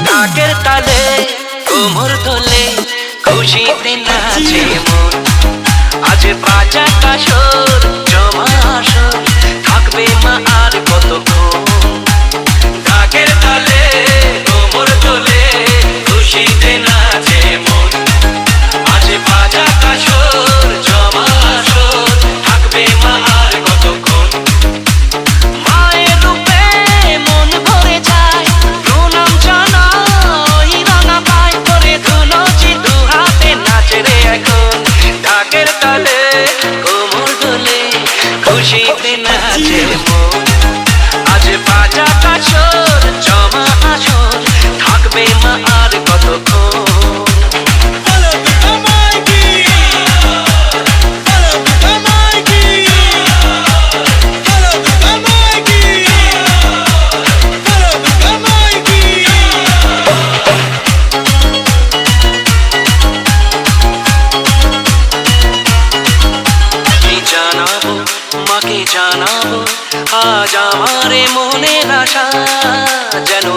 ঢাকের তালে কোমর তোলে খুশিতে নাচে মন। আজ বাজা কাসর জমা আসর থাকবে মা আর কতক্ষণ। ঢাকের তালে কোমর তোলে খুশিতে নাচে মন। আজ বাজা কাসর জমা আসর থাকবে মা আর কতক্ষণ। মায়ের রূপে মন ভরে যায় প্রণাম জানাই রাঙা পায় করে ধুলোচি দু হাতে নাচে রে এখন। ঢাকের তালে কোমর দোলে খুশিতে নাচে মন। আজ বাজা কাসর জমা আসর থাকবে মা আর কতক্ষণ। মাকে জানাবো আজ আমারে মনের আশা যেন